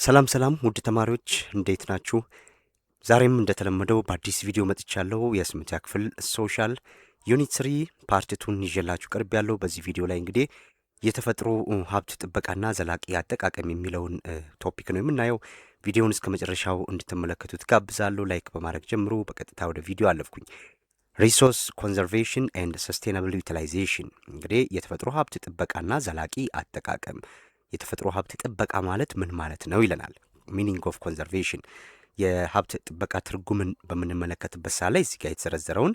ሰላም ሰላም ውድ ተማሪዎች እንዴት ናችሁ? ዛሬም እንደተለመደው በአዲስ ቪዲዮ መጥቻለሁ። የስምንተኛ ክፍል ሶሻል ዩኒት 3 ፓርት 2 ይዤላችሁ ቀርቤያለሁ። በዚህ ቪዲዮ ላይ እንግዲህ የተፈጥሮ ሀብት ጥበቃና ዘላቂ አጠቃቀም የሚለውን ቶፒክ ነው የምናየው። ቪዲዮውን እስከ መጨረሻው እንድትመለከቱት ጋብዛለሁ። ላይክ በማድረግ ጀምሩ። በቀጥታ ወደ ቪዲዮ አለፍኩኝ። ሪሶርስ ኮንዘርቬሽን ኤንድ ሰስቴናብል ዩቲላይዜሽን እንግዲህ የተፈጥሮ ሀብት ጥበቃና ዘላቂ አጠቃቀም። የተፈጥሮ ሀብት ጥበቃ ማለት ምን ማለት ነው ይለናል። ሚኒንግ ኦፍ ኮንዘርቬሽን የሀብት ጥበቃ ትርጉምን በምንመለከትበት ሰዓት ላይ እዚህ ጋር የተዘረዘረውን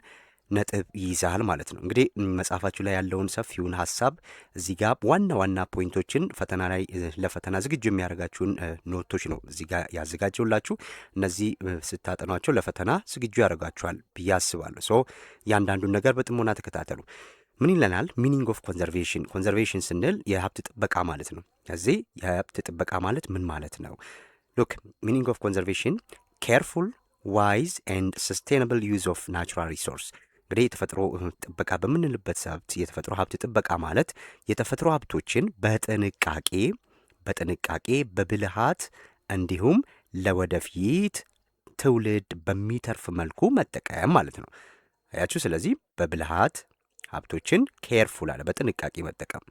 ነጥብ ይይዛል ማለት ነው። እንግዲህ መጽሐፋችሁ ላይ ያለውን ሰፊውን ሀሳብ እዚህ ጋር ዋና ዋና ፖይንቶችን ፈተና ላይ ለፈተና ዝግጁ የሚያደርጋችሁን ኖቶች ነው እዚህ ጋር ያዘጋጀውላችሁ። እነዚህ ስታጠኗቸው ለፈተና ዝግጁ ያደርጋችኋል ብዬ አስባለሁ። ሶ እያንዳንዱን ነገር በጥሞና ተከታተሉ። ምን ይለናል? ሚኒንግ ኦፍ ኮንዘርቬሽን። ኮንዘርቬሽን ስንል የሀብት ጥበቃ ማለት ነው። እዚህ የሀብት ጥበቃ ማለት ምን ማለት ነው? ሉክ ሚኒንግ ኦፍ ኮንዘርቬሽን ኬርፉል ዋይዝ ኤንድ ሰስቴናብል ዩዝ ኦፍ ናቹራል ሪሶርስ። እንግዲህ የተፈጥሮ ጥበቃ በምንልበት ሰዓት የተፈጥሮ ሀብት ጥበቃ ማለት የተፈጥሮ ሀብቶችን በጥንቃቄ በብልሃት እንዲሁም ለወደፊት ትውልድ በሚተርፍ መልኩ መጠቀም ማለት ነው። አያችሁ። ስለዚህ በብልሃት ሀብቶችን ኬርፉል አለ በጥንቃቄ መጠቀም።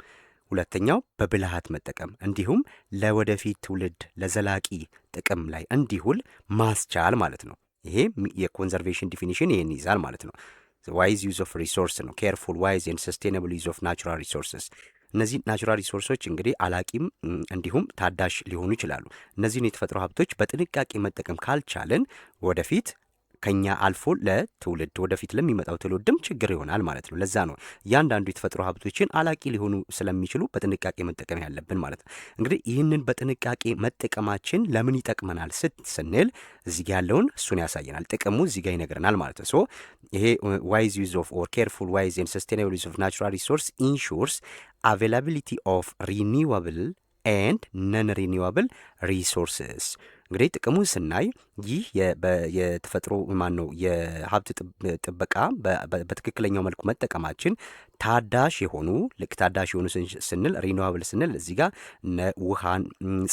ሁለተኛው በብልሃት መጠቀም እንዲሁም ለወደፊት ትውልድ ለዘላቂ ጥቅም ላይ እንዲውል ማስቻል ማለት ነው። ይሄ የኮንዘርቬሽን ዲፊኒሽን ይሄን ይዛል ማለት ነው። ዋይዝ ዩዝ ኦፍ ሪሶርስ ነው። ኬርፉል ዋይዝ ኤንድ ሰስቴናብል ዩዝ ኦፍ ናቹራል ሪሶርስስ። እነዚህ ናቹራል ሪሶርሶች እንግዲህ አላቂም እንዲሁም ታዳሽ ሊሆኑ ይችላሉ። እነዚህን የተፈጥሮ ሀብቶች በጥንቃቄ መጠቀም ካልቻልን ወደፊት ከኛ አልፎ ለትውልድ ወደፊት ለሚመጣው ትውልድም ችግር ይሆናል ማለት ነው። ለዛ ነው እያንዳንዱ የተፈጥሮ ሀብቶችን አላቂ ሊሆኑ ስለሚችሉ በጥንቃቄ መጠቀም ያለብን ማለት ነው። እንግዲህ ይህንን በጥንቃቄ መጠቀማችን ለምን ይጠቅመናል ስንል እዚህ ጋር ያለውን እሱን ያሳየናል። ጥቅሙ እዚህ ጋር ይነግረናል ማለት ነው። ሶ ይሄ ዋይዝ ዩዝ ኦፍ ኦር ኬርፉል ዋይዝ ኤንድ ሰስቴናብል ዩዝ ኦፍ ናቹራል ሪሶርስ ኢንሹርስ አቬላቢሊቲ ኦፍ ሪኒዋብል ኤንድ ነን ሪኒዋብል ሪሶርስስ። እንግዲህ ጥቅሙን ስናይ ይህ የተፈጥሮ የሀብት ጥበቃ በትክክለኛው መልኩ መጠቀማችን ታዳሽ የሆኑ ስንል ሪኒዋብል ስንል እዚህ ጋር ውሃን፣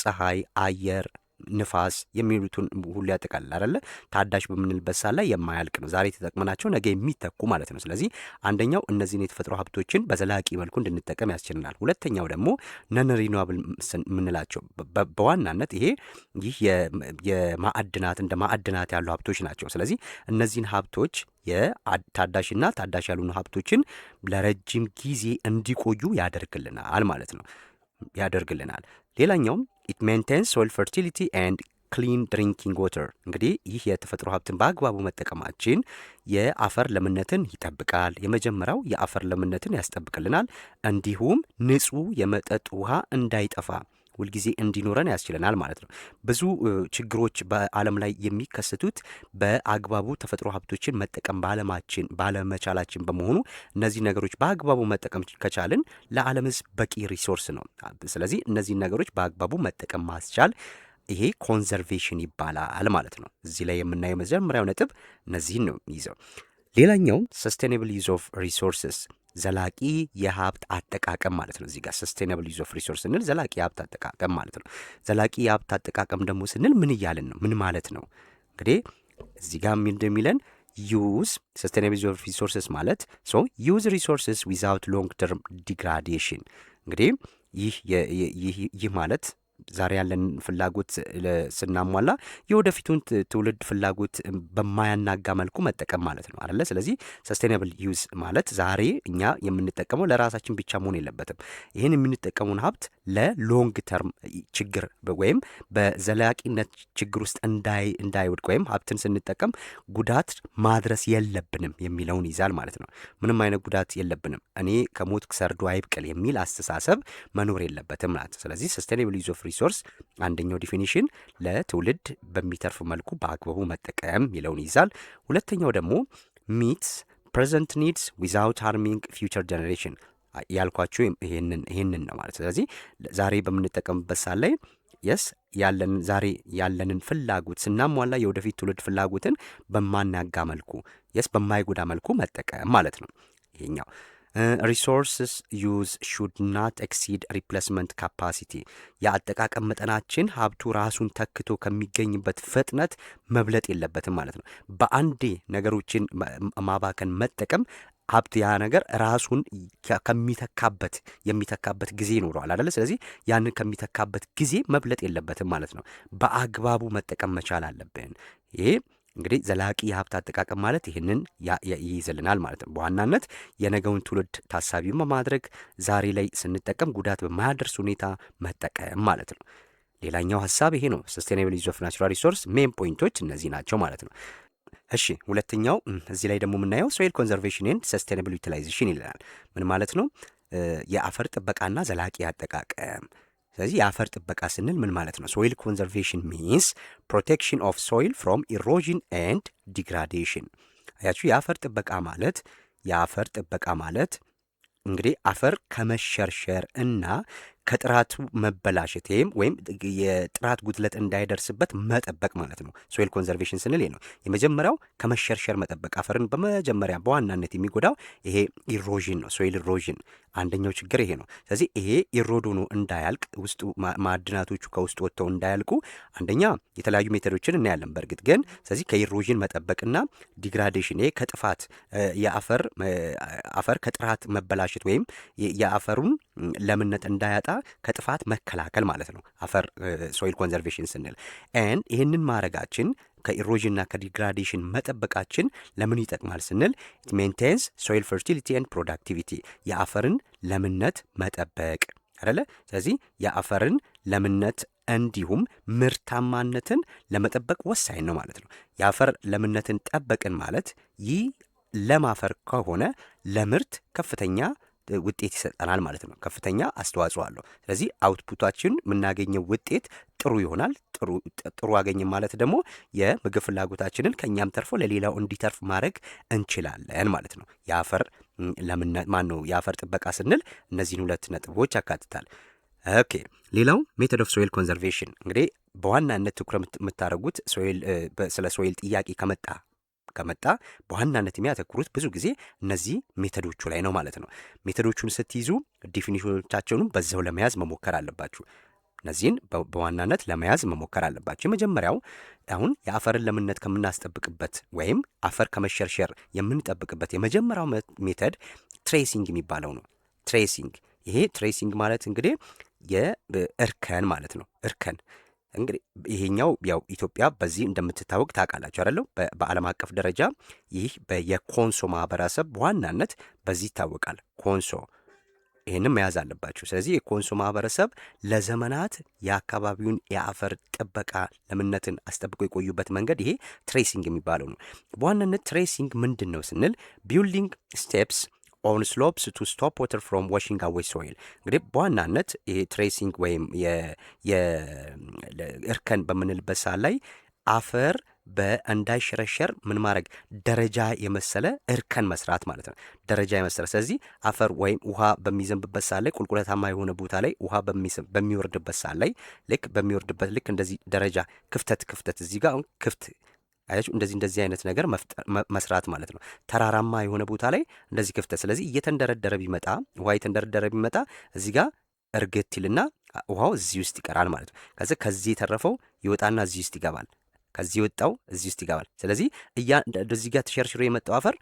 ፀሐይ፣ አየር፣ ንፋስ የሚሉትን ሁሉ ያጠቃልላል አይደለ? ታዳሽ በምንልበት ሰዓት ላይ የማያልቅ ነው። ዛሬ ተጠቅመናቸው ነገ የሚተኩ ማለት ነው። ስለዚህ አንደኛው እነዚህን የተፈጥሮ ሀብቶችን በዘላቂ መልኩ እንድንጠቀም ያስችልናል። ሁለተኛው ደግሞ ነን ሪኒዋብል የምንላቸው በዋናነት ይህ የማዕድናት እንደ ማዕድናት ያሉ ሀብቶች ናቸው። ስለዚህ እነዚህን ሀብቶች የታዳሽና ታዳሽ ያልሆኑ ሀብቶችን ለረጅም ጊዜ እንዲቆዩ ያደርግልናል ማለት ነው። ሌላኛውም ኢት ሜንቴንስ ሶይል ፈርቲሊቲ ኤንድ ክሊን ድሪንኪንግ ዋተር። እንግዲህ ይህ የተፈጥሮ ሀብትን በአግባቡ መጠቀማችን የአፈር ለምነትን ይጠብቃል። የመጀመሪያው የአፈር ለምነትን ያስጠብቅልናል። እንዲሁም ንጹህ የመጠጥ ውሃ እንዳይጠፋ ሁልጊዜ እንዲኖረን ያስችለናል ማለት ነው። ብዙ ችግሮች በዓለም ላይ የሚከሰቱት በአግባቡ ተፈጥሮ ሀብቶችን መጠቀም ባለመቻላችን በመሆኑ እነዚህ ነገሮች በአግባቡ መጠቀም ከቻልን ለዓለም ሕዝብ በቂ ሪሶርስ ነው። ስለዚህ እነዚህ ነገሮች በአግባቡ መጠቀም ማስቻል ይሄ ኮንዘርቬሽን ይባላል ማለት ነው። እዚህ ላይ የምናየው መጀመሪያው ነጥብ እነዚህን ነው ይዘው። ሌላኛው ሰስቴናብል ዩዝ ኦፍ ሪሶርስስ ዘላቂ የሀብት አጠቃቀም ማለት ነው። እዚህ ጋር ሰስቴናብል ዩዝ ኦፍ ሪሶርስ ስንል ዘላቂ የሀብት አጠቃቀም ማለት ነው። ዘላቂ የሀብት አጠቃቀም ደግሞ ስንል ምን እያልን ነው? ምን ማለት ነው? እንግዲህ እዚህ ጋር እንደሚለን ዩዝ ሰስቴናብል ዩዝ ኦፍ ሪሶርስስ ማለት ዩዝ ሪሶርስስ ዊዛውት ሎንግ ተርም ዲግራዴሽን። እንግዲህ ይህ ማለት ዛሬ ያለን ፍላጎት ስናሟላ የወደፊቱን ትውልድ ፍላጎት በማያናጋ መልኩ መጠቀም ማለት ነው አይደለ? ስለዚህ ሰስቴናብል ዩዝ ማለት ዛሬ እኛ የምንጠቀመው ለራሳችን ብቻ መሆን የለበትም። ይህን የምንጠቀመውን ሀብት ለሎንግ ተርም ችግር ወይም በዘላቂነት ችግር ውስጥ እንዳይወድቅ ወይም ሀብትን ስንጠቀም ጉዳት ማድረስ የለብንም የሚለውን ይዛል ማለት ነው። ምንም አይነት ጉዳት የለብንም፣ እኔ ከሞት ሰርዶ አይብቀል የሚል አስተሳሰብ መኖር የለበትም ማለት። ስለዚህ ሰስቴናብል ዩዝ ኦፍ ሪሶርስ አንደኛው ዲፊኒሽን ለትውልድ በሚተርፍ መልኩ በአግባቡ መጠቀም የሚለውን ይዛል። ሁለተኛው ደግሞ ሚትስ ፕሬዘንት ኒድስ ዊዛውት ሃርሚንግ ፊውቸር ጀኔሬሽን ያልኳችሁ ይሄንን ነው ማለት። ስለዚህ ዛሬ በምንጠቀምበት ሳት ላይ ዛሬ ያለንን ፍላጎት ስናሟላ የወደፊት ትውልድ ፍላጎትን በማናጋ መልኩ በማይጎዳ መልኩ መጠቀም ማለት ነው ይሄኛው። ሪሶርስስ ዩዝ ሹድ ናት ኤክሲድ ሪፕሌስመንት ካፓሲቲ የአጠቃቀም መጠናችን ሀብቱ ራሱን ተክቶ ከሚገኝበት ፍጥነት መብለጥ የለበትም ማለት ነው። በአንዴ ነገሮችን ማባከን መጠቀም ሀብት ያ ነገር ራሱን የሚተካበት ጊዜ ይኖረዋል አይደለ? ስለዚህ ያንን ከሚተካበት ጊዜ መብለጥ የለበትም ማለት ነው። በአግባቡ መጠቀም መቻል አለብን። ይሄ እንግዲህ ዘላቂ የሀብት አጠቃቀም ማለት ይህንን ይይዝልናል ማለት ነው። በዋናነት የነገውን ትውልድ ታሳቢ በማድረግ ዛሬ ላይ ስንጠቀም ጉዳት በማያደርስ ሁኔታ መጠቀም ማለት ነው። ሌላኛው ሀሳብ ይሄ ነው። ሰስቴናብል ዩዝ ኦፍ ናቹራል ሪሶርስ ሜን ፖይንቶች እነዚህ ናቸው ማለት ነው። እሺ ሁለተኛው እዚህ ላይ ደግሞ የምናየው ሶይል ኮንዘርቬሽን ኤንድ ሰስቴናብል ዩቲላይዜሽን ይለናል። ምን ማለት ነው? የአፈር ጥበቃና ዘላቂ አጠቃቀም። ስለዚህ የአፈር ጥበቃ ስንል ምን ማለት ነው? ሶይል ኮንዘርቬሽን ሚንስ ፕሮቴክሽን ኦፍ ሶይል ፍሮም ኢሮዥን ኤንድ ዲግራዴሽን። አያችሁ፣ የአፈር ጥበቃ ማለት እንግዲህ አፈር ከመሸርሸር እና ከጥራቱ መበላሸት ወይም የጥራት ጉድለት እንዳይደርስበት መጠበቅ ማለት ነው። ሶይል ኮንዘርቬሽን ስንል ነው የመጀመሪያው ከመሸርሸር መጠበቅ። አፈርን በመጀመሪያ በዋናነት የሚጎዳው ይሄ ኢሮዥን ነው። ሶይል ኢሮዥን አንደኛው ችግር ይሄ ነው። ስለዚህ ይሄ ኢሮድ ሆኖ እንዳያልቅ ውስጡ ማዕድናቶቹ ከውስጡ ወጥተው እንዳያልቁ አንደኛ የተለያዩ ሜቶዶችን እናያለን በእርግጥ ግን። ስለዚህ ከኢሮዥን መጠበቅና ዲግራዴሽን ይሄ ከጥፋት አፈር ከጥራት መበላሸት ወይም የአፈሩን ለምነት እንዳያጣ ከጥፋት መከላከል ማለት ነው አፈር ሶይል ኮንዘርቬሽን ስንል። ኤንድ ይህንን ማድረጋችን ከኢሮዥንና ከዲግራዴሽን መጠበቃችን ለምን ይጠቅማል ስንል ኢት ሜንቴንስ ሶይል ፈርቲሊቲ ኤንድ ፕሮዳክቲቪቲ የአፈርን ለምነት መጠበቅ አይደለ? ስለዚህ የአፈርን ለምነት እንዲሁም ምርታማነትን ለመጠበቅ ወሳኝ ነው ማለት ነው። የአፈር ለምነትን ጠበቅን ማለት ይህ ለም አፈር ከሆነ ለምርት ከፍተኛ ውጤት ይሰጠናል ማለት ነው። ከፍተኛ አስተዋጽኦ አለው። ስለዚህ አውትፑታችን የምናገኘው ውጤት ጥሩ ይሆናል። ጥሩ አገኘን ማለት ደግሞ የምግብ ፍላጎታችንን ከእኛም ተርፎ ለሌላው እንዲተርፍ ማድረግ እንችላለን ማለት ነው። የአፈር ለምነት የአፈር ጥበቃ ስንል እነዚህን ሁለት ነጥቦች ያካትታል። ኦኬ ሌላው ሜቶድ ኦፍ ሶይል ኮንዘርቬሽን እንግዲህ በዋናነት ትኩረት የምታደርጉት ስለ ሶይል ጥያቄ ከመጣ በዋናነት የሚያተኩሩት ብዙ ጊዜ እነዚህ ሜቶዶቹ ላይ ነው ማለት ነው። ሜቶዶቹን ስትይዙ ዲፊኒሽኖቻቸውንም በዛው ለመያዝ መሞከር አለባችሁ። እነዚህን በዋናነት ለመያዝ መሞከር አለባችሁ። የመጀመሪያው አሁን የአፈርን ለምነት ከምናስጠብቅበት ወይም አፈር ከመሸርሸር የምንጠብቅበት የመጀመሪያው ሜተድ ትሬሲንግ የሚባለው ነው። ይሄ ትሬሲንግ ማለት እንግዲህ የእርከን ማለት ነው። እርከን እንግዲህ ይሄኛው ያው ኢትዮጵያ በዚህ እንደምትታወቅ ታውቃላችሁ አይደለም? በዓለም አቀፍ ደረጃ ይህ የኮንሶ ማህበረሰብ በዋናነት በዚህ ይታወቃል። ኮንሶ ይህንም መያዝ አለባችሁ። ስለዚህ የኮንሶ ማህበረሰብ ለዘመናት የአካባቢውን የአፈር ጥበቃ ለምነትን አስጠብቆ የቆዩበት መንገድ ይሄ ትሬሲንግ የሚባለው ነው። በዋናነት ትሬሲንግ ምንድን ነው ስንል ቢልዲንግ ስቴፕስ ኦን ስሎፕስ ቱ ስቶፕ ዋተር ፍሮም ዋሽንግ አዌይ ሶይል። እንግዲህ በዋናነት ይሄ ትሬሲንግ ወይም የእርከን በምንልበት ሰዓት ላይ አፈር እንዳይሸረሸር ምን ማድረግ ደረጃ የመሰለ እርከን መስራት ማለት ነው። ደረጃ የመሰለ ስለዚህ አፈር ወይም ውሃ በሚዘንብበት ሰዓት ላይ ቁልቁለታማ የሆነ ቦታ ላይ ውሃ በሚወርድበት ሰዓት ላይ ልክ እንደዚህ ደረጃ ክፍተት እዚህ ጋር ክፍት አያችሁ እንደዚህ አይነት ነገር መስራት ማለት ነው። ተራራማ የሆነ ቦታ ላይ እንደዚህ ክፍተት ስለዚህ እየተንደረደረ ቢመጣ እዚህ ጋር እርግት ይልና ውሃው እዚህ ውስጥ ይቀራል ማለት ነው። ከዚህ የተረፈው ይወጣና እዚህ ውስጥ ይገባል። ከዚህ የወጣው እዚህ ውስጥ ይገባል። ስለዚህ እንደዚህ ጋር ተሸርሽሮ የመጣው አፈር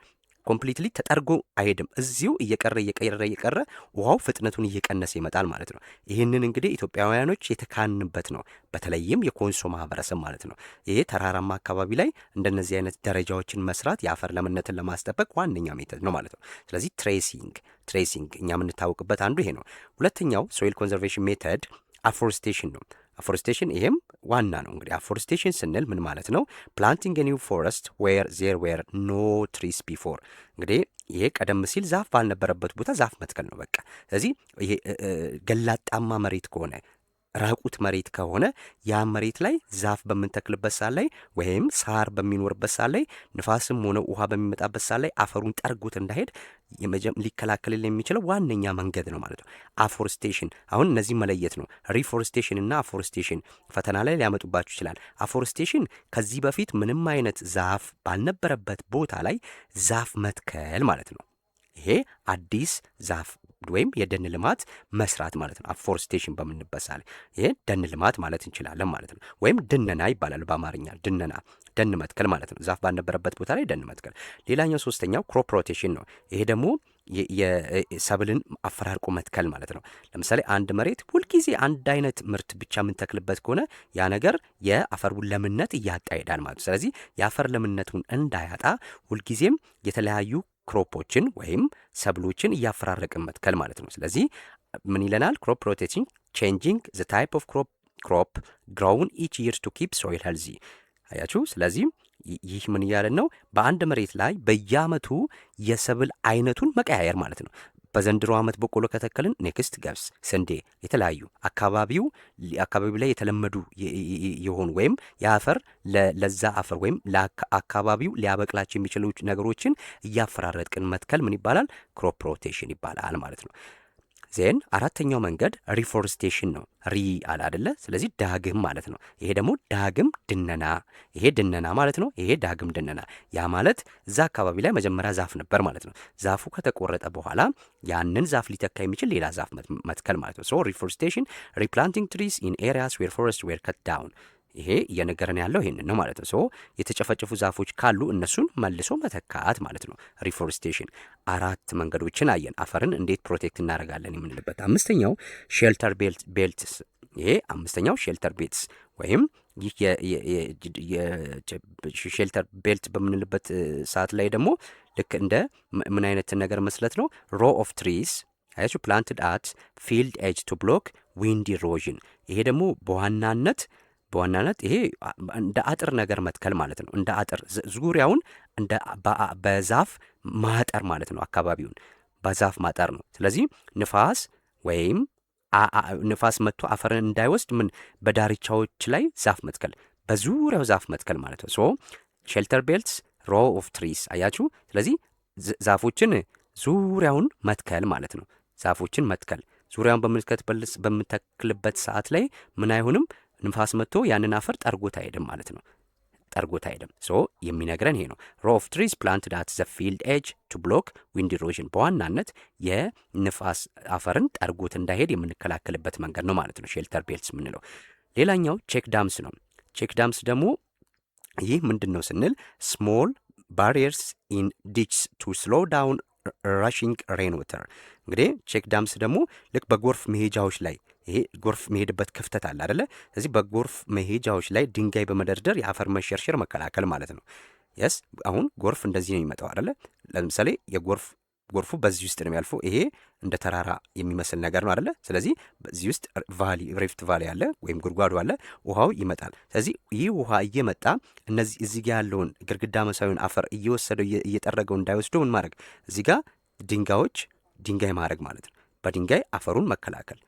ኮምፕሊትሊ ተጠርጎ አይሄድም። እዚሁ እየቀረ ውሃው ፍጥነቱን እየቀነሰ ይመጣል ማለት ነው። ይህንን እንግዲህ ኢትዮጵያውያኖች የተካንበት ነው። በተለይም የኮንሶ ማህበረሰብ ማለት ነው። ይሄ ተራራማ አካባቢ ላይ እንደነዚህ አይነት ደረጃዎችን መስራት የአፈር ለምነትን ለማስጠበቅ ዋነኛ ሜተድ ነው ማለት ነው። ስለዚህ ትሬሲንግ እኛ የምንታወቅበት አንዱ ይሄ ነው። ሁለተኛው ሶይል ኮንዘርቬሽን ሜተድ አፎሬስቴሽን ነው። አፎሬስቴሽን ይሄም ዋና ነው። እንግዲህ አፎሬስቴሽን ስንል ምን ማለት ነው? ፕላንቲንግ ኒው ፎረስት ዌር ዜር ዌር ኖ ትሪስ ቢፎር። እንግዲህ ይሄ ቀደም ሲል ዛፍ ባልነበረበት ቦታ ዛፍ መትከል ነው በቃ። ስለዚህ ይሄ ገላጣማ መሬት ከሆነ ራቁት መሬት ከሆነ ያ መሬት ላይ ዛፍ በምንተክልበት ሰዓት ላይ ወይም ሳር በሚኖርበት ሰዓት ላይ ንፋስም ሆነ ውሃ በሚመጣበት ሰዓት ላይ አፈሩን ጠርጎት እንዳይሄድ ሊከላከልል የሚችለው ዋነኛ መንገድ ነው ማለት ነው አፎሬስቴሽን። አሁን እነዚህ መለየት ነው። ሪፎሬስቴሽን እና አፎሬስቴሽን ፈተና ላይ ሊያመጡባችሁ ይችላል። አፎሬስቴሽን ከዚህ በፊት ምንም አይነት ዛፍ ባልነበረበት ቦታ ላይ ዛፍ መትከል ማለት ነው። ይሄ አዲስ ዛፍ ወይም የደን ልማት መስራት ማለት ነው። አፎርስቴሽን በምንበት ሳለ ይሄ ደን ልማት ማለት እንችላለን ማለት ነው። ወይም ድነና ይባላል በአማርኛ ድነና፣ ደን መትከል ማለት ነው። ዛፍ ባልነበረበት ቦታ ላይ ደን መትከል። ሌላኛው ሶስተኛው ክሮፕ ሮቴሽን ነው። ይሄ ደግሞ የሰብልን አፈራርቆ መትከል ማለት ነው። ለምሳሌ አንድ መሬት ሁልጊዜ አንድ አይነት ምርት ብቻ የምንተክልበት ከሆነ ያ ነገር የአፈሩን ለምነት እያጣ ይሄዳል ማለት ነው። ስለዚህ የአፈር ለምነቱን እንዳያጣ ሁልጊዜም የተለያዩ ክሮፖችን ወይም ሰብሎችን እያፈራረቅን መትከል ማለት ነው። ስለዚህ ምን ይለናል? ክሮፕ ሮቴቲንግ ቼንጂንግ ዘ ታይፕ ኦፍ ክሮፕ ግሮውን ኢች ይር ቱ ኪፕ ሶይል ሄልዚ። አያችሁ። ስለዚህ ይህ ምን እያለን ነው? በአንድ መሬት ላይ በየአመቱ የሰብል አይነቱን መቀያየር ማለት ነው። በዘንድሮ ዓመት በቆሎ ከተከልን ኔክስት ገብስ፣ ስንዴ፣ የተለያዩ አካባቢው ላይ የተለመዱ የሆኑ ወይም የአፈር ለዛ አፈር ወይም ለአካባቢው ሊያበቅላቸው የሚችሉ ነገሮችን እያፈራረቅን መትከል ምን ይባላል? ክሮፕ ሮቴሽን ይባላል ማለት ነው። ዜን አራተኛው መንገድ ሪፎርስቴሽን ነው። ሪ አለ አይደለ? ስለዚህ ዳግም ማለት ነው። ይሄ ደግሞ ዳግም ድነና፣ ይሄ ድነና ማለት ነው። ይሄ ዳግም ድነና። ያ ማለት እዛ አካባቢ ላይ መጀመሪያ ዛፍ ነበር ማለት ነው። ዛፉ ከተቆረጠ በኋላ ያንን ዛፍ ሊተካ የሚችል ሌላ ዛፍ መትከል ማለት ነው። ሶ ሪፎርስቴሽን ሪፕላንቲንግ ትሪስ ኢን ኤሪያስ ዌር ፎረስት ዌር ከት ዳውን። ይሄ እየነገረን ያለው ይሄንን ነው ማለት ነው። ሶ የተጨፈጨፉ ዛፎች ካሉ እነሱን መልሶ መተካት ማለት ነው ሪፎርስቴሽን። አራት መንገዶችን አየን አፈርን እንዴት ፕሮቴክት እናደርጋለን የምንልበት። አምስተኛው ሼልተር ቤልትስ። ይሄ አምስተኛው ሼልተር ቤልትስ ወይም ይህ ሼልተር ቤልት በምንልበት ሰዓት ላይ ደግሞ ልክ እንደ ምን አይነት ነገር መስለት ነው? ሮ ኦፍ ትሪስ አያችሁ ፕላንትድ አት ፊልድ ኤጅ ቱ ብሎክ ዊንድ ኢሮዥን። ይሄ ደግሞ በዋናነት ይሄ እንደ አጥር ነገር መትከል ማለት ነው። እንደ አጥር ዙሪያውን በዛፍ ማጠር ማለት ነው። አካባቢውን በዛፍ ማጠር ነው። ስለዚህ ንፋስ ወይም ንፋስ መጥቶ አፈርን እንዳይወስድ ምን በዳርቻዎች ላይ ዛፍ መትከል፣ በዙሪያው ዛፍ መትከል ማለት ነው። ሶ ሼልተር ቤልትስ ሮ ኦፍ ትሪስ አያችሁ። ስለዚህ ዛፎችን ዙሪያውን መትከል ማለት ነው። ዛፎችን መትከል ዙሪያውን በምተክልበት ሰዓት ላይ ምን አይሆንም? ንፋስ መጥቶ ያንን አፈር ጠርጎት አይሄድም ማለት ነው። ጠርጎት አይሄድም። ሶ የሚነግረን ይሄ ነው። ሮ ኦፍ ትሪስ ፕላንትድ አት ዘ ፊልድ ኤጅ ቱ ብሎክ ዊንድ ኢሮዥን። በዋናነት የንፋስ አፈርን ጠርጎት እንዳይሄድ የምንከላከልበት መንገድ ነው ማለት ነው ሼልተር ቤልትስ የምንለው። ሌላኛው ቼክ ዳምስ ነው። ቼክ ዳምስ ደግሞ ይህ ምንድን ነው ስንል ስሞል ባሪየርስ ኢን ዲችስ ቱ ስሎ ዳውን ራሽንግ ሬን ወተር። እንግዲህ ቼክ ዳምስ ደግሞ ልክ በጎርፍ መሄጃዎች ላይ ይሄ ጎርፍ መሄድበት ክፍተት አለ አይደለ? ስለዚህ በጎርፍ መሄጃዎች ላይ ድንጋይ በመደርደር የአፈር መሸርሸር መከላከል ማለት ነው። የስ አሁን ጎርፍ እንደዚህ ነው የሚመጣው አይደለ? ለምሳሌ ጎርፉ በዚህ ውስጥ ነው የሚያልፈው። ይሄ እንደ ተራራ የሚመስል ነገር ነው አይደለ? ስለዚህ በዚህ ውስጥ ሪፍት ቫሊ አለ ወይም ጉድጓዱ አለ፣ ውሃው ይመጣል። ስለዚህ ይህ ውሃ እየመጣ እነዚህ እዚህ ጋር ያለውን ግድግዳ መሳዩን አፈር እየወሰደው እየጠረገው እንዳይወስደው ምን ማድረግ? እዚህ ጋር ድንጋይ ማድረግ ማለት ነው። በድንጋይ አፈሩን መከላከል።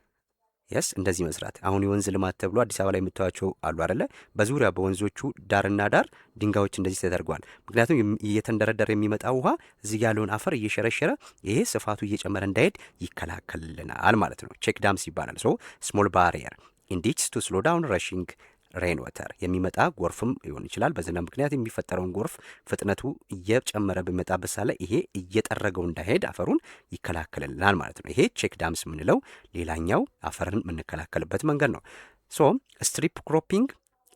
የስ እንደዚህ መስራት። አሁን የወንዝ ልማት ተብሎ አዲስ አበባ ላይ የምታዩቸው አሉ አይደለ? በዙሪያ በወንዞቹ ዳርና ዳር ድንጋዮች እንደዚህ ተደርገዋል። ምክንያቱም እየተንደረደረ የሚመጣ ውሃ እዚህ ያለውን አፈር እየሸረሸረ ይሄ ስፋቱ እየጨመረ እንዳይሄድ ይከላከልልናል ማለት ነው። ቼክ ዳምስ ይባላል። ሶ ስሞል ባሪየር ኢን ዲችስ ቱ ስሎ ዳውን ረሺንግ ሬን ወተር። የሚመጣ ጎርፍም ሊሆን ይችላል። በዝናብ ምክንያት የሚፈጠረውን ጎርፍ ፍጥነቱ እየጨመረ በሚመጣበት ሳለ ይሄ እየጠረገው እንዳይሄድ አፈሩን ይከላከልልናል ማለት ነው። ይሄ ቼክ ዳምስ የምንለው ሌላኛው አፈርን የምንከላከልበት መንገድ ነው። ሶ ስትሪፕ ክሮፒንግ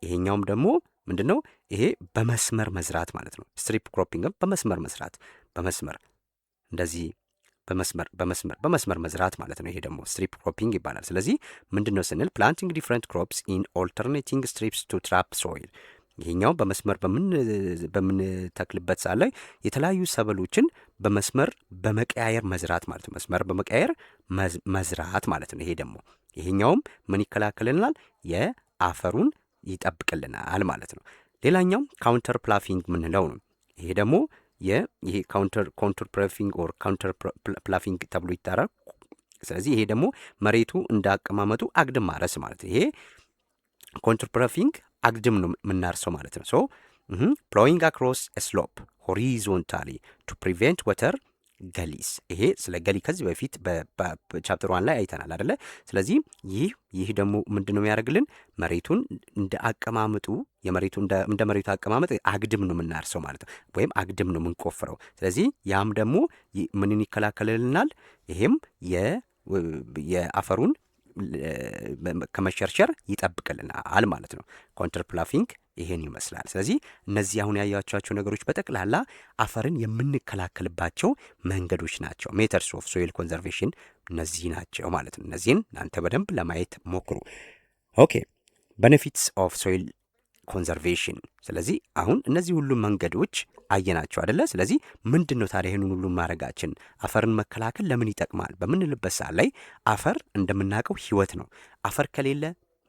ይሄኛውም ደግሞ ምንድን ነው? ይሄ በመስመር መዝራት ማለት ነው። ስትሪፕ ክሮፒንግም በመስመር መስራት፣ በመስመር እንደዚህ በመስመር መዝራት ማለት ነው። ይሄ ደግሞ ስትሪፕ ክሮፒንግ ይባላል። ስለዚህ ምንድን ነው ስንል ፕላንቲንግ ዲፍረንት ክሮፕስ ኢን ኦልተርኔቲንግ ስትሪፕስ ቱ ትራፕ ሶይል። ይሄኛው በመስመር በምንተክልበት ሰዓት ላይ የተለያዩ ሰብሎችን በመስመር በመቀያየር መዝራት ማለት ነው። መስመር በመቀያየር መዝራት ማለት ነው። ይሄ ደግሞ ይሄኛውም ምን ይከላከልልናል? የአፈሩን ይጠብቅልናል ማለት ነው። ሌላኛው ካውንተር ፕላፊንግ ምንለው ነው። ይሄ ደግሞ ይሄ ካውንተር ፕላፊንግ ኦር ካውንተር ፕላፊንግ ተብሎ ይጠራል። ስለዚህ ይሄ ደግሞ መሬቱ እንዳቀማመጡ አግድም ማረስ ማለት ነው። ይሄ ካውንተር ፕላፊንግ አግድም ነው የምናርሰው ማለት ነው። ሶ ፕሎዊንግ አክሮስ ስሎፕ ሆሪዞንታሊ ቱ ፕሪቨንት ወተር ገሊስ። ይሄ ስለ ገሊ ከዚህ በፊት በቻፕተር 1 ላይ አይተናል አይደለ? ስለዚህ ይህ ደግሞ ምንድነው የሚያደርግልን? መሬቱን እንደ አቀማመጡ የመሬቱ እንደ መሬቱ አቀማመጥ አግድም ነው የምናርሰው ማለት ነው፣ ወይም አግድም ነው የምንቆፍረው። ስለዚህ ያም ደግሞ ምንን ይከላከልልናል? ይሄም የአፈሩን ከመሸርሸር ይጠብቅልናል ማለት ነው። ኮንትር ፕላፊንግ ይሄን ይመስላል። ስለዚህ እነዚህ አሁን ያያቸዋቸው ነገሮች በጠቅላላ አፈርን የምንከላከልባቸው መንገዶች ናቸው። ሜተርስ ኦፍ ሶይል ኮንዘርቬሽን እነዚህ ናቸው ማለት ነው። እነዚህን እናንተ በደንብ ለማየት ሞክሩ። ኦኬ ቤኔፊትስ ኦፍ ሶይል ኮንዘርቬሽን። ስለዚህ አሁን እነዚህ ሁሉ መንገዶች አየናቸው አይደለ? ስለዚህ ምንድን ነው ታዲያ ይህንን ሁሉ ማድረጋችን አፈርን መከላከል ለምን ይጠቅማል በምንልበት ሰዓት ላይ አፈር እንደምናውቀው ህይወት ነው። አፈር ከሌለ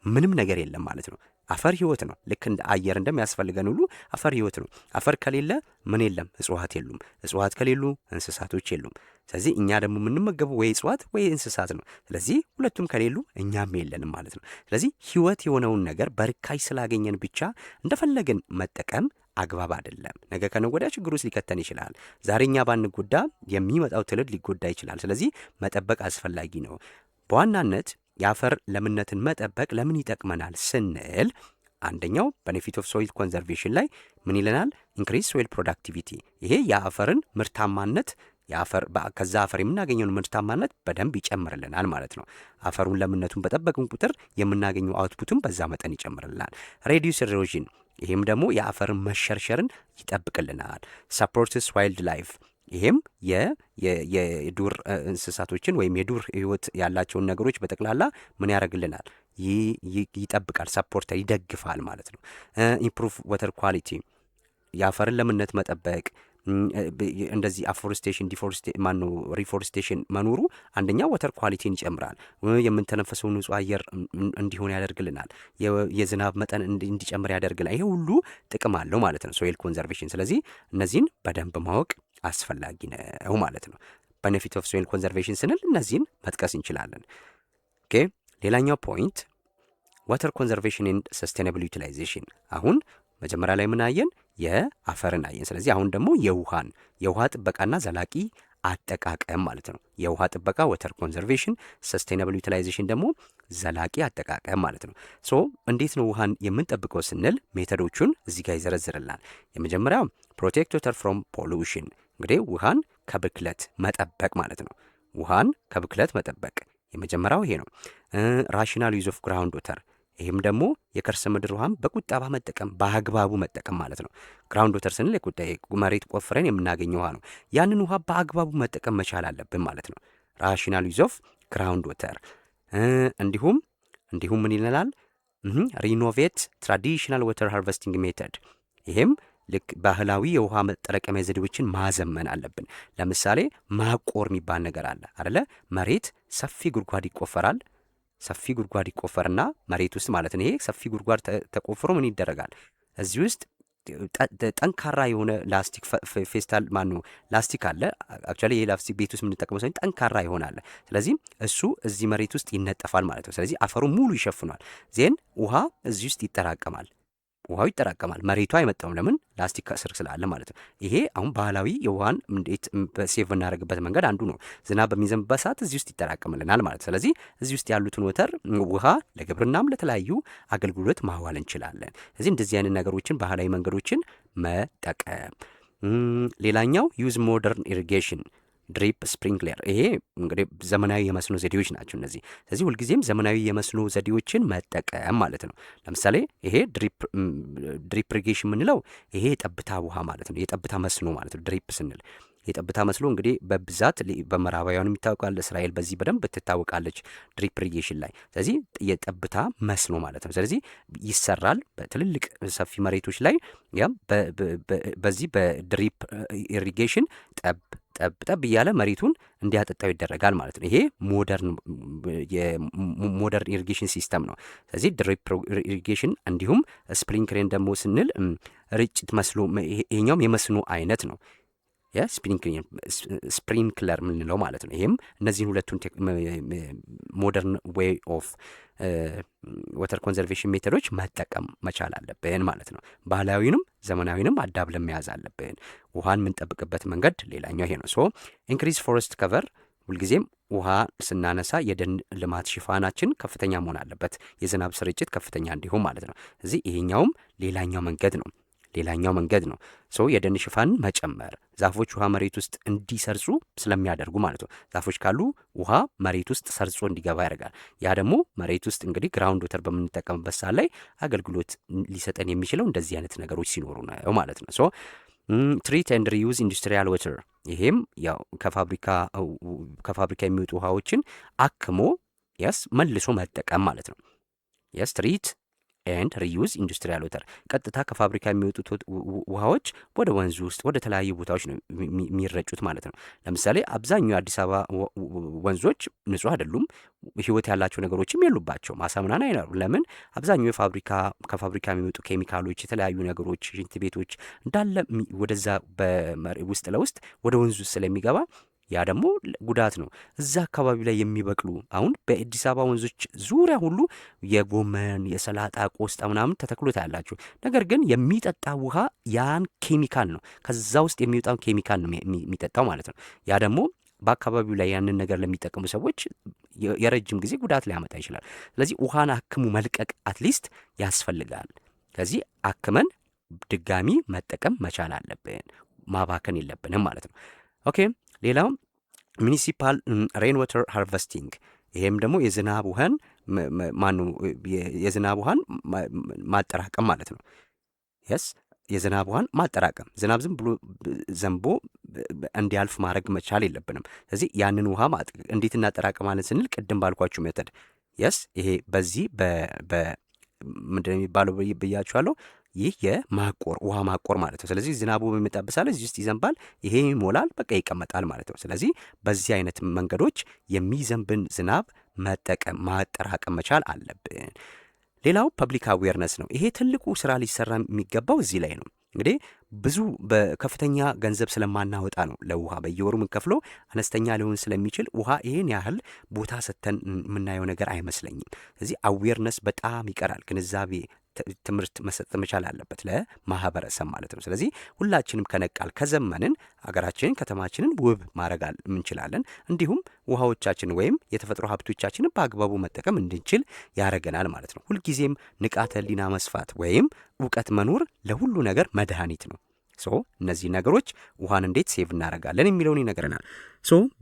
ምንም ነገር የለም ማለት ነው። አፈር ህይወት ነው። ልክ እንደ አየር እንደሚያስፈልገን ሁሉ አፈር ህይወት ነው። አፈር ከሌለ ምን የለም? እጽዋት የሉም። እጽዋት ከሌሉ እንስሳቶች የሉም። ስለዚህ እኛ ደግሞ የምንመገበው ወይ እጽዋት ወይ እንስሳት ነው። ስለዚህ ሁለቱም ከሌሉ እኛም የለንም ማለት ነው። ስለዚህ ህይወት የሆነውን ነገር በርካሽ ስላገኘን ብቻ እንደፈለግን መጠቀም አግባብ አይደለም። ነገ ከነገ ወዲያ ችግር ውስጥ ሊከተን ይችላል። ዛሬ እኛ ባንጎዳ የሚመጣው ትውልድ ሊጎዳ ይችላል። ስለዚህ መጠበቅ አስፈላጊ ነው። በዋናነት የአፈር ለምነትን መጠበቅ ለምን ይጠቅመናል ስንል አንደኛው ቤኔፊት ኦፍ ሶይል ኮንዘርቬሽን ላይ ምን ይለናል? ኢንክሪዝ ሶይል ፕሮዳክቲቪቲ። ይሄ የአፈርን ምርታማነት ከዛ አፈር የምናገኘውን ምርታማነት በደንብ ይጨምርልናል ማለት ነው። አፈሩን ለምነቱን በጠበቅን ቁጥር የምናገኘው አውትፑትም በዛ መጠን ይጨምርልናል። ሬዲዩስ ኢሮዥን፣ ይሄም ደግሞ የአፈርን መሸርሸርን ይጠብቅልናል። ሰፖርትስ ዋይልድ ላይፍ፣ ይሄም የዱር እንስሳቶችን ወይም የዱር ህይወት ያላቸውን ነገሮች በጠቅላላ ምን ያደርግልናል? ይጠብቃል፣ ሰፖርት ይደግፋል ማለት ነው። ኢምፕሩቭ ወተር ኳሊቲ፣ የአፈርን ለምነት መጠበቅ እንደዚህ አፎሬስቴሽን ሪፎሬስቴሽን መኖሩ አንደኛ ወተር ኳሊቲን ይጨምራል። የምንተነፈሰው ንጹህ አየር እንዲሆን ያደርግልናል። የዝናብ መጠን እንዲጨምር ያደርግልናል። ይሄ ሁሉ ጥቅም አለው ማለት ነው ሶይል ኮንዘርቬሽን። ስለዚህ እነዚህን በደንብ ማወቅ አስፈላጊ ነው ማለት ነው። ቤኔፊት ኦፍ ሶይል ኮንዘርቬሽን ስንል እነዚህን መጥቀስ እንችላለን። ኦኬ ሌላኛው ፖይንት ዋተር ኮንዘርቬሽን ኤንድ ሰስቴናብል ዩቲላይዜሽን። አሁን መጀመሪያ ላይ ምን አየን? የአፈርን አየን። ስለዚህ አሁን ደግሞ የውሃ ጥበቃና ዘላቂ አጠቃቀም ማለት ነው። የውሃ ጥበቃ ወተር ኮንዘርቬሽን፣ ሰስቴናብል ዩቲላይዜሽን ደግሞ ዘላቂ አጠቃቀም ማለት ነው። ሶ እንዴት ነው ውሃን የምንጠብቀው ስንል ሜተዶቹን እዚህ ጋር ይዘረዝርልናል። የመጀመሪያው ፕሮቴክት ወተር ፍሮም ፖሉሽን፣ እንግዲህ ውሃን ከብክለት መጠበቅ ማለት ነው። ውሃን ከብክለት መጠበቅ የመጀመሪያው ይሄ ነው። ራሽናል ዩዝ ኦፍ ግራውንድ ወተር፣ ይህም ደግሞ የከርሰ ምድር ውሃም በቁጠባ መጠቀም በአግባቡ መጠቀም ማለት ነው። ግራውንድ ወተር ስንል መሬት ቆፍረን የምናገኘው ውሃ ነው። ያንን ውሃ በአግባቡ መጠቀም መቻል አለብን ማለት ነው። ራሽናል ዩዝ ኦፍ ግራውንድ ወተር። እንዲሁም ምን ይለናል? ሪኖቬት ትራዲሽናል ወተር ሃርቨስቲንግ ሜተድ፣ ይሄም ልክ ባህላዊ የውሃ መጠረቀሚያ ዘዴዎችን ማዘመን አለብን። ለምሳሌ ማቆር የሚባል ነገር አለ አይደለ? መሬት ሰፊ ጉድጓድ ይቆፈራል። ሰፊ ጉድጓድ ይቆፈርና መሬት ውስጥ ማለት ነው። ይሄ ሰፊ ጉድጓድ ተቆፍሮ ምን ይደረጋል? እዚህ ውስጥ ጠንካራ የሆነ ላስቲክ ፌስታል ላስቲክ አለ። አክቹዋሊ ይሄ ላስቲክ ቤት ውስጥ የምንጠቀመው ሳይሆን ጠንካራ ይሆናል። ስለዚህ እሱ እዚህ መሬት ውስጥ ይነጠፋል ማለት ነው። ስለዚህ አፈሩ ሙሉ ይሸፍኗል። ዜን ውሃ እዚህ ውስጥ ይጠራቀማል። ውሃው ይጠራቀማል። መሬቱ አይመጣውም። ለምን? ላስቲክ ከስር ስላለ ማለት ነው። ይሄ አሁን ባህላዊ የውሃን እንዴት ሴቭ እናደርግበት መንገድ አንዱ ነው። ዝናብ በሚዘንብበት ሰዓት እዚህ ውስጥ ይጠራቀምልናል ማለት። ስለዚህ እዚህ ውስጥ ያሉትን ውሃ ለግብርናም ለተለያዩ አገልግሎት ማዋል እንችላለን። ስለዚህ እንደዚህ አይነት ነገሮችን ባህላዊ መንገዶችን መጠቀም። ሌላኛው ዩዝ ሞደርን ኢሪጌሽን ድሪፕ ስፕሪንክለር፣ ይሄ እንግዲህ ዘመናዊ የመስኖ ዘዴዎች ናቸው እነዚህ። ስለዚህ ሁልጊዜም ዘመናዊ የመስኖ ዘዴዎችን መጠቀም ማለት ነው። ለምሳሌ ይሄ ድሪፕ ኢሪጌሽን የምንለው ይሄ የጠብታ ውሃ ማለት ነው። የጠብታ መስኖ ማለት ነው። ድሪፕ ስንል የጠብታ መስኖ እንግዲህ በብዛት በምዕራባውያን የሚታወቃል። እስራኤል በዚህ በደንብ ትታወቃለች ድሪፕ ኢሪጌሽን ላይ። ስለዚህ የጠብታ መስኖ ማለት ነው። ስለዚህ ይሰራል በትልልቅ ሰፊ መሬቶች ላይ። ያም በዚህ በድሪፕ ኢሪጌሽን ጠብ እያለ መሬቱን እንዲያጠጣው ይደረጋል ማለት ነው። ይሄ ሞደርን ኢሪጌሽን ሲስተም ነው። ስለዚህ ድሪፕ ኢሪጌሽን እንዲሁም ስፕሪንክለር ደግሞ ስንል ርጭት መስሎ፣ ይሄኛውም የመስኖ አይነት ነው። ስፕሪንክለር የምንለው ማለት ነው። ይህም እነዚህን ሁለቱን ሞደርን ዌይ ኦፍ ወተር ኮንዘርቬሽን ሜቶዶች መጠቀም መቻል አለብን ማለት ነው። ባህላዊንም ዘመናዊንም አዳብለን መያዝ አለብን። ውሃን የምንጠብቅበት መንገድ ሌላኛው ይሄ ነው። ሶ ኢንክሪዝ ፎረስት ከቨር፣ ሁልጊዜም ውሃ ስናነሳ የደን ልማት ሽፋናችን ከፍተኛ መሆን አለበት፣ የዝናብ ስርጭት ከፍተኛ እንዲሁም ማለት ነው። እዚህ ይሄኛውም ሌላኛው መንገድ ነው። ሶ የደን ሽፋን መጨመር፣ ዛፎች ውሃ መሬት ውስጥ እንዲሰርጹ ስለሚያደርጉ ማለት ነው። ዛፎች ካሉ ውሃ መሬት ውስጥ ሰርጾ እንዲገባ ያደርጋል። ያ ደግሞ መሬት ውስጥ እንግዲህ ግራውንድ ወተር በምንጠቀምበት ሰዓት ላይ አገልግሎት ሊሰጠን የሚችለው እንደዚህ አይነት ነገሮች ሲኖሩ ነው ማለት ነው። ሶ ትሪት ኤንድ ሪዩዝ ኢንዱስትሪያል ወተር፣ ይሄም ያው ከፋብሪካ የሚወጡ ውሃዎችን አክሞ መልሶ መጠቀም ማለት ነው። ትሪት ኤንድ ሪዩዝ ኢንዱስትሪያል ወተር፣ ቀጥታ ከፋብሪካ የሚወጡት ውሃዎች ወደ ወንዙ ውስጥ ወደ ተለያዩ ቦታዎች ነው የሚረጩት ማለት ነው። ለምሳሌ አብዛኛው የአዲስ አበባ ወንዞች ንጹህ አይደሉም፣ ህይወት ያላቸው ነገሮችም የሉባቸውም፣ አሳ ምናምን አይኖሩም። ለምን? አብዛኛው ከፋብሪካ የሚወጡ ኬሚካሎች፣ የተለያዩ ነገሮች፣ ሽንት ቤቶች እንዳለ ወደዛ ውስጥ ለውስጥ ወደ ወንዙ ስለሚገባ ያ ደግሞ ጉዳት ነው። እዛ አካባቢ ላይ የሚበቅሉ አሁን በአዲስ አበባ ወንዞች ዙሪያ ሁሉ የጎመን፣ የሰላጣ፣ ቆስጣ ምናምን ተተክሎ ታያላችሁ። ነገር ግን የሚጠጣ ውሃ ያን ኬሚካል ነው፣ ከዛ ውስጥ የሚወጣው ኬሚካል ነው የሚጠጣው ማለት ነው። ያ ደግሞ በአካባቢው ላይ ያንን ነገር ለሚጠቀሙ ሰዎች የረጅም ጊዜ ጉዳት ሊያመጣ ይችላል። ስለዚህ ውሃን አክሙ መልቀቅ አትሊስት ያስፈልጋል። ከዚህ አክመን ድጋሚ መጠቀም መቻል አለብን፣ ማባከን የለብንም ማለት ነው። ኦኬ፣ ሌላው ሚኒሲፓል ሬን ዋተር ሃርቨስቲንግ፣ ይሄም ደግሞ የዝናብ ውሃን ማጠራቀም ማለት ነው። የዝናብ ውሃን ማጠራቀም፣ ዝናብ ዝም ብሎ ዘንቦ እንዲያልፍ ማድረግ መቻል የለብንም። ስለዚህ ያንን ውሃ እንዴት እናጠራቀማለን ስንል ቅድም ባልኳችሁ ሜተድ ይሄ በዚህ ምንድን ነው የሚባለው ብያችኋለሁ። ይህ ውሃ ማቆር ማለት ነው። ስለዚህ ዝናቡ በሚመጣበት ሰዓት እዚህ ውስጥ ይዘንባል፣ ይሄ ይሞላል፣ በቃ ይቀመጣል ማለት ነው። ስለዚህ በዚህ አይነት መንገዶች የሚዘንብን ዝናብ ማጠራቀም መቻል አለብን። ሌላው ፐብሊክ አዌርነስ ነው። ይሄ ትልቁ ስራ ሊሰራ የሚገባው እዚህ ላይ ነው። እንግዲህ ብዙ በከፍተኛ ገንዘብ ስለማናወጣ ነው ለውሃ በየወሩ የምንከፍለው አነስተኛ ሊሆን ስለሚችል ውሃ ይሄን ያህል ቦታ ሰጥተን የምናየው ነገር አይመስለኝም። ስለዚህ አዌርነስ በጣም ይቀራል። ግንዛቤ ትምህርት መሰጠት መቻል አለበት ለማህበረሰብ ማለት ነው። ስለዚህ ሁላችንም ከነቃል ከዘመንን ሀገራችንን ከተማችንን ውብ ማድረግ እንችላለን። እንዲሁም ውሃዎቻችን ወይም የተፈጥሮ ሀብቶቻችንን በአግባቡ መጠቀም እንድንችል ያደርገናል ማለት ነው። ሁልጊዜም ንቃተ ህሊና መስፋት ወይም እውቀት መኖር ለሁሉ ነገር መድኃኒት ነው። እነዚህ ነገሮች ውሃን እንዴት ሴቭ እናደርጋለን የሚለውን ይነግረናል።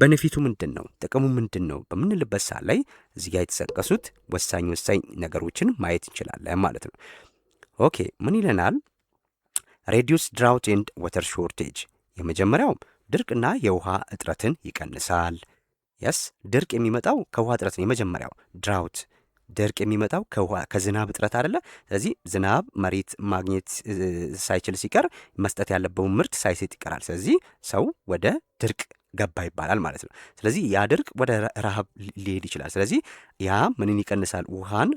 በነፊቱ ምንድን ነው ጥቅሙ ምንድን ነው በምንልበት ሰዓት ላይ እዚህ ጋር የተጠቀሱት ወሳኝ ነገሮችን ማየት እንችላለን ማለት ነው። ኦኬ፣ ምን ይለናል? ሬዲዩስ ድራውት ኤንድ ወተር ሾርቴጅ፣ የመጀመሪያው ድርቅና የውሃ እጥረትን ይቀንሳል። ድርቅ የሚመጣው ከውሃ እጥረት ነው። የመጀመሪያው ድራውት፣ ድርቅ የሚመጣው ከዝናብ እጥረት አይደለ? ስለዚህ ዝናብ መሬት ማግኘት ሳይችል ሲቀር መስጠት ያለበውን ምርት ሳይሰጥ ይቀራል። ስለዚህ ሰው ወደ ድርቅ ገባ ይባላል ማለት ነው። ስለዚህ ያ ድርቅ ወደ ረሃብ ሊሄድ ይችላል። ስለዚህ ያ ምንን ይቀንሳል? ውሃን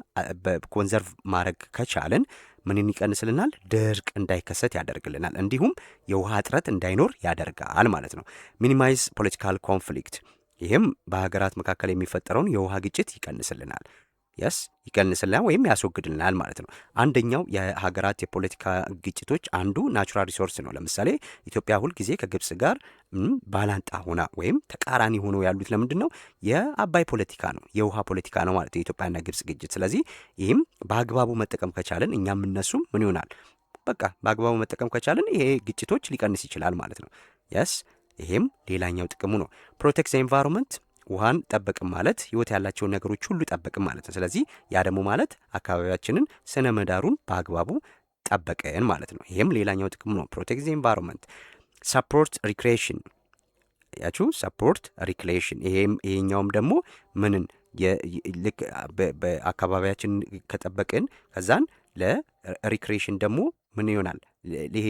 በኮንዘርቭ ማድረግ ከቻልን ምንን ይቀንስልናል? ድርቅ እንዳይከሰት ያደርግልናል። እንዲሁም የውሃ እጥረት እንዳይኖር ያደርጋል ማለት ነው። ሚኒማይዝ ፖለቲካል ኮንፍሊክት፣ ይህም በሀገራት መካከል የሚፈጠረውን የውሃ ግጭት ይቀንስልናል። ይቀንስልናል ወይም ያስወግድልናል ማለት ነው። አንደኛው የሀገራት የፖለቲካ ግጭቶች አንዱ ናቹራል ሪሶርስ ነው። ለምሳሌ ኢትዮጵያ ሁልጊዜ ከግብጽ ጋር ባላንጣ ሆና ወይም ተቃራኒ ሆኖ ያሉት ለምንድን ነው? የአባይ ፖለቲካ ነው፣ የውሃ ፖለቲካ ነው ማለት የኢትዮጵያና ግብጽ ግጭት። ስለዚህ ይህም በአግባቡ መጠቀም ከቻልን እኛም እነሱም ምን ይሆናል? በቃ በአግባቡ መጠቀም ከቻልን ይሄ ግጭቶች ሊቀንስ ይችላል ማለት ነው። ይሄም ሌላኛው ጥቅሙ ነው። ፕሮቴክት ዘ ኤንቫይሮንመንት፣ ውሃን ጠበቅም ማለት ህይወት ያላቸውን ነገሮች ሁሉ ጠበቅም ማለት ነው። ስለዚህ ያ ደግሞ ማለት አካባቢያችንን ስነ ምህዳሩን በአግባቡ ጠበቅን ማለት ነው። ይሄም ሌላኛው ጥቅሙ ነው። ፕሮቴክት ዘ ኤንቫይሮንመንት። ሰፖርት ሪክሬሽን፣ ሰፖርት ሪክሬሽን፣ ይሄኛውም ደግሞ ምንን ልክ በአካባቢያችን ከጠበቅን ከዛን ለሪክሬሽን ደግሞ ምን ይሆናል? ይሄ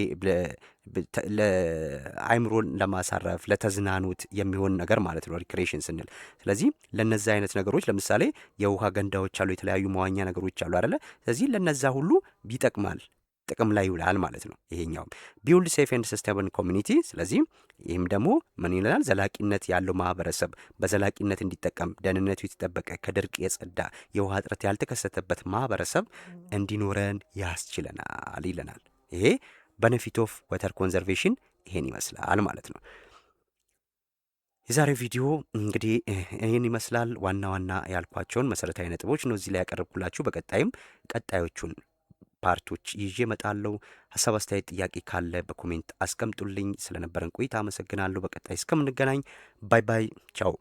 ለአይምሮን ለማሳረፍ ለተዝናኖት የሚሆን ነገር ማለት ነው ሪክሬሽን ስንል። ስለዚህ ለነዛ አይነት ነገሮች ለምሳሌ የውሃ ገንዳዎች አሉ፣ የተለያዩ መዋኛ ነገሮች አሉ አይደለ? ስለዚህ ለነዛ ሁሉ ይጠቅማል። ጥቅም ላይ ይውላል ማለት ነው። ይሄኛውም ቢውልድ ሴፍ ኤንድ ሰስቴናብል ኮሚኒቲ። ስለዚህ ይህም ደግሞ ምን ይለናል? ዘላቂነት ያለው ማህበረሰብ በዘላቂነት እንዲጠቀም ደህንነቱ የተጠበቀ ከድርቅ የጸዳ የውሃ እጥረት ያልተከሰተበት ማህበረሰብ እንዲኖረን ያስችለናል ይለናል። ይሄ ቤኔፊት ኦፍ ወተር ኮንዘርቬሽን ይሄን ይመስላል ማለት ነው። የዛሬው ቪዲዮ እንግዲህ ይህን ይመስላል። ዋና ዋና ያልኳቸውን መሰረታዊ ነጥቦች ነው እዚህ ላይ ያቀረብኩላችሁ። በቀጣይም ቀጣዮቹን ፓርቶች ይዤ እመጣለሁ። ሀሳብ፣ አስተያየት፣ ጥያቄ ካለ በኮሜንት አስቀምጡልኝ። ስለነበረን ቆይታ አመሰግናለሁ። በቀጣይ እስከምንገናኝ ባይ ባይ፣ ቻው።